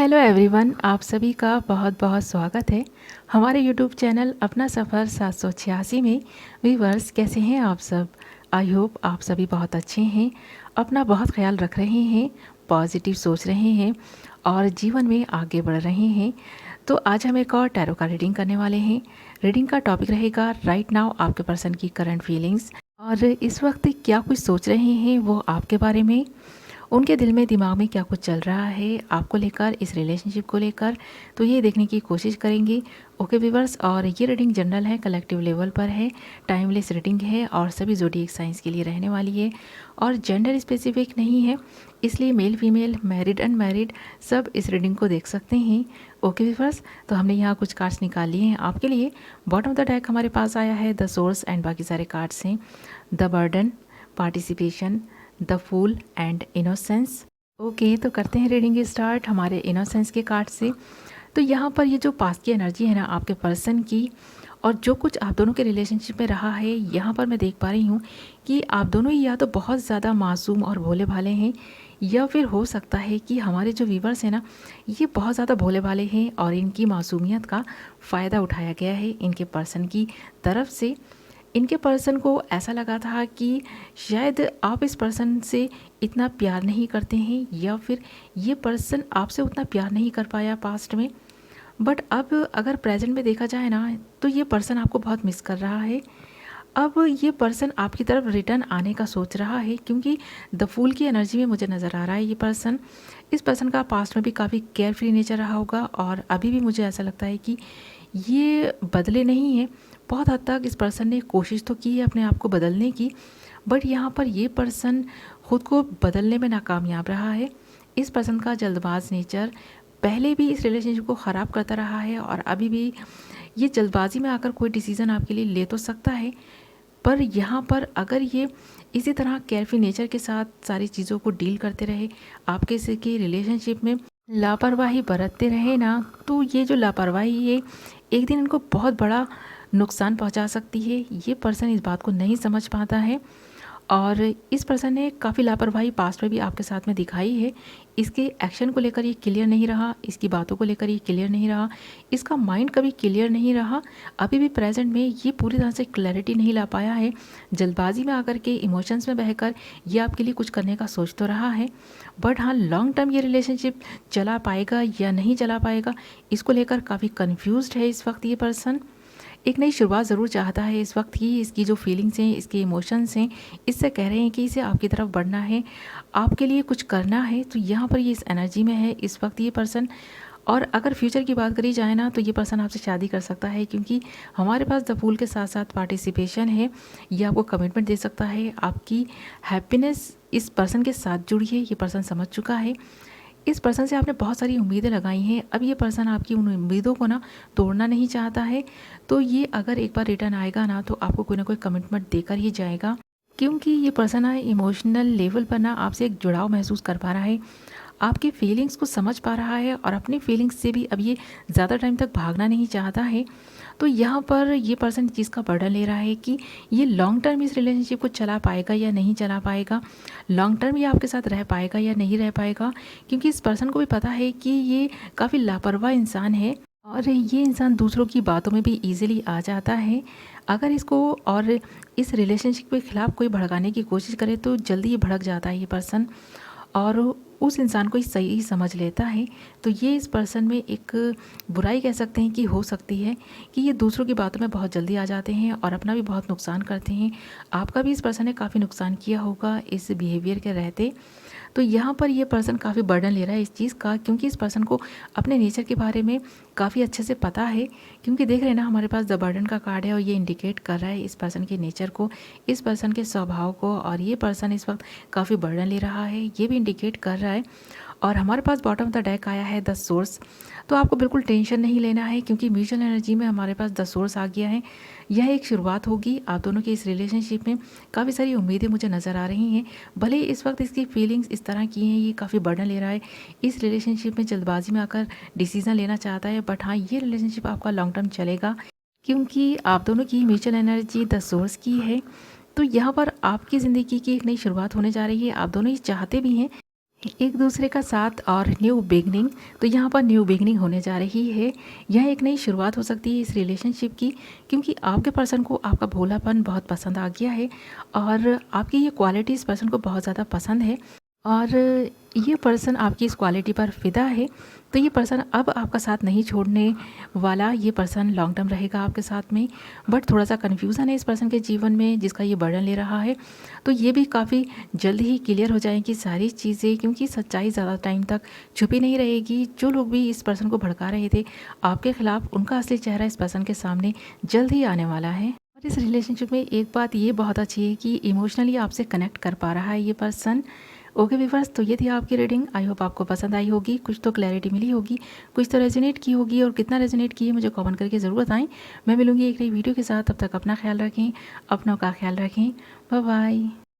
Hello everyone, आप सभी का बहुत बहुत स्वागत है हमारे यूट्यूब चैनल अपना सफ़र 786 में। व्यूवर्स, कैसे हैं आप सब? आई होप आप सभी बहुत अच्छे हैं, अपना बहुत ख्याल रख रहे हैं, पॉजिटिव सोच रहे हैं और जीवन में आगे बढ़ रहे हैं। तो आज हम एक और टैरो का रीडिंग करने वाले हैं। रीडिंग का टॉपिक रहेगा राइट नाउ आपके पर्सन की करंट फीलिंग्स, और इस वक्त क्या कुछ सोच रहे हैं वो आपके बारे में, उनके दिल में दिमाग में क्या कुछ चल रहा है आपको लेकर, इस रिलेशनशिप को लेकर, तो ये देखने की कोशिश करेंगे। ओके व्यूअर्स, और ये रीडिंग जनरल है, कलेक्टिव लेवल पर है, टाइमलेस रीडिंग है और सभी ज़ोडिएक साइंस के लिए रहने वाली है और जेंडर स्पेसिफिक नहीं है, इसलिए मेल फीमेल मैरिड अनमैरिड सब इस रीडिंग को देख सकते हैं। ओके व्यूअर्स, तो हमने यहाँ कुछ कार्ड्स निकाल लिए हैं आपके लिए। बॉटम ऑफ द डेक हमारे पास आया है द सोर्स एंड बाकी सारे कार्ड्स हैं the burden, participation, the fool and innocence. Okay, तो करते हैं रीडिंग स्टार्ट हमारे इनोसेंस के कार्ड से। तो यहाँ पर ये जो पास्ट की एनर्जी है ना आपके पर्सन की, और जो कुछ आप दोनों के रिलेशनशिप में रहा है, यहाँ पर मैं देख पा रही हूँ कि आप दोनों ही या तो बहुत ज़्यादा मासूम और भोले भाले हैं, या फिर हो सकता है कि हमारे जो व्यूवर्स हैं ना, ये बहुत ज़्यादा भोले भाले हैं और इनकी मासूमियत का फ़ायदा उठाया गया है इनके पर्सन की तरफ से। इनके पर्सन को ऐसा लगा था कि शायद आप इस पर्सन से इतना प्यार नहीं करते हैं, या फिर ये पर्सन आपसे उतना प्यार नहीं कर पाया पास्ट में। बट अब अगर प्रेजेंट में देखा जाए ना, तो ये पर्सन आपको बहुत मिस कर रहा है। अब ये पर्सन आपकी तरफ रिटर्न आने का सोच रहा है, क्योंकि द फूल की एनर्जी में मुझे नज़र आ रहा है ये पर्सन। इस पर्सन का पास्ट में भी काफ़ी केयर फ्री नेचर रहा होगा, और अभी भी मुझे ऐसा लगता है कि ये बदले नहीं है। बहुत हद तक इस पर्सन ने कोशिश तो की है अपने आप को बदलने की, बट यहाँ पर ये पर्सन खुद को बदलने में नाकामयाब रहा है। इस पर्सन का जल्दबाज नेचर पहले भी इस रिलेशनशिप को ख़राब करता रहा है, और अभी भी ये जल्दबाजी में आकर कोई डिसीज़न आपके लिए ले तो सकता है, पर यहाँ पर अगर ये इसी तरह केयरफ्री नेचर के साथ सारी चीज़ों को डील करते रहे, आपके से के रिलेशनशिप में लापरवाही बरतते रहे ना, तो ये जो लापरवाही है एक दिन इनको बहुत बड़ा नुकसान पहुंचा सकती है। ये पर्सन इस बात को नहीं समझ पाता है, और इस पर्सन ने काफ़ी लापरवाही पास्ट में भी आपके साथ में दिखाई है। इसके एक्शन को लेकर ये क्लियर नहीं रहा, इसकी बातों को लेकर ये क्लियर नहीं रहा, इसका माइंड कभी क्लियर नहीं रहा। अभी भी प्रेजेंट में ये पूरी तरह से क्लैरिटी नहीं ला पाया है। जल्दबाजी में आकर के, इमोशंस में बहकर ये आपके लिए कुछ करने का सोच तो रहा है, बट हाँ, लॉन्ग टर्म ये रिलेशनशिप चला पाएगा या नहीं चला पाएगा, इसको लेकर काफ़ी कन्फ्यूज्ड है इस वक्त ये पर्सन। एक नई शुरुआत ज़रूर चाहता है इस वक्त की। इसकी जो फीलिंग्स हैं, इसके इमोशंस हैं, इससे कह रहे हैं कि इसे आपकी तरफ बढ़ना है, आपके लिए कुछ करना है। तो यहाँ पर ये इस एनर्जी में है इस वक्त ये पर्सन। और अगर फ्यूचर की बात करी जाए ना, तो ये पर्सन आपसे शादी कर सकता है, क्योंकि हमारे पास द फूल के साथ साथ पार्टिसिपेशन है। ये आपको कमिटमेंट दे सकता है, आपकी हैप्पीनेस इस पर्सन के साथ जुड़ी है, ये पर्सन समझ चुका है। इस पर्सन से आपने बहुत सारी उम्मीदें लगाई हैं, अब ये पर्सन आपकी उन उम्मीदों को ना तोड़ना नहीं चाहता है। तो ये अगर एक बार रिटर्न आएगा ना, तो आपको कोई ना कोई कमिटमेंट देकर ही जाएगा, क्योंकि ये पर्सन है इमोशनल लेवल पर ना आपसे एक जुड़ाव महसूस कर पा रहा है, आपकी फीलिंग्स को समझ पा रहा है, और अपनी फीलिंग्स से भी अब ये ज़्यादा टाइम तक भागना नहीं चाहता है। तो यहाँ पर ये पर्सन चीज़ का बर्डन ले रहा है कि ये लॉन्ग टर्म इस रिलेशनशिप को चला पाएगा या नहीं चला पाएगा, लॉन्ग टर्म ये आपके साथ रह पाएगा या नहीं रह पाएगा, क्योंकि इस पर्सन को भी पता है कि ये काफ़ी लापरवाह इंसान है, और ये इंसान दूसरों की बातों में भी ईजिली आ जाता है। अगर इसको और इस रिलेशनशिप के खिलाफ कोई भड़काने की कोशिश करे, तो जल्दी ये भड़क जाता है ये पर्सन, और उस इंसान को ही सही समझ लेता है। तो ये इस पर्सन में एक बुराई कह सकते हैं कि हो सकती है कि ये दूसरों की बातों में बहुत जल्दी आ जाते हैं और अपना भी बहुत नुकसान करते हैं। आपका भी इस पर्सन ने काफ़ी नुकसान किया होगा इस बिहेवियर के रहते। तो यहाँ पर ये पर्सन काफ़ी बर्डन ले रहा है इस चीज़ का, क्योंकि इस पर्सन को अपने नेचर के बारे में काफ़ी अच्छे से पता है। क्योंकि देख रहे हैं ना, हमारे पास द बर्डन का कार्ड है, और ये इंडिकेट कर रहा है इस पर्सन के नेचर को, इस पर्सन के स्वभाव को, और ये पर्सन इस वक्त काफ़ी बर्डन ले रहा है, ये भी इंडिकेट कर रहा है। और हमारे पास बॉटम ऑफ द डेक आया है द सोर्स। तो आपको बिल्कुल टेंशन नहीं लेना है, क्योंकि म्यूचुअल एनर्जी में हमारे पास द सोर्स आ गया है। यह एक शुरुआत होगी आप दोनों की इस रिलेशनशिप में। काफ़ी सारी उम्मीदें मुझे नज़र आ रही हैं, भले ही इस वक्त इसकी फीलिंग्स इस तरह की हैं, ये काफ़ी बर्डन ले रहा है, इस रिलेशनशिप में जल्दबाजी में आकर डिसीज़न लेना चाहता है, बट हाँ, ये रिलेशनशिप आपका लॉन्ग टर्म चलेगा, क्योंकि आप दोनों की म्यूचुअल एनर्जी द सोर्स की है। तो यहाँ पर आपकी ज़िंदगी की एक नई शुरुआत होने जा रही है, आप दोनों ही चाहते भी हैं एक दूसरे का साथ और न्यू बिगनिंग। तो यहाँ पर न्यू बिगनिंग होने जा रही है। यह एक नई शुरुआत हो सकती है इस रिलेशनशिप की, क्योंकि आपके पर्सन को आपका भोलापन बहुत पसंद आ गया है और आपकी ये क्वालिटी इस पर्सन को बहुत ज़्यादा पसंद है और ये पर्सन आपकी इस क्वालिटी पर फ़िदा है। तो ये पर्सन अब आपका साथ नहीं छोड़ने वाला, ये पर्सन लॉन्ग टर्म रहेगा आपके साथ में। बट थोड़ा सा कन्फ्यूज़न है इस पर्सन के जीवन में जिसका ये बर्डन ले रहा है। तो ये भी काफ़ी जल्द ही क्लियर हो जाएंगी सारी चीज़ें, क्योंकि सच्चाई ज़्यादा टाइम तक छुपी नहीं रहेगी। जो लोग भी इस पर्सन को भड़का रहे थे आपके ख़िलाफ़, उनका असली चेहरा इस पर्सन के सामने जल्द ही आने वाला है। और इस रिलेशनशिप में एक बात ये बहुत अच्छी है कि इमोशनली आपसे कनेक्ट कर पा रहा है ये पर्सन। ओके व्यूअर्स, तो ये थी आपकी रीडिंग। आई होप आपको पसंद आई होगी, कुछ तो क्लैरिटी मिली होगी, कुछ तो रेजोनेट की होगी, और कितना रेजोनेट की है मुझे कमेंट करके ज़रूर बताएं। मैं मिलूंगी एक नई वीडियो के साथ, तब तक अपना ख्याल रखें, अपनों का ख्याल रखें। Bye bye.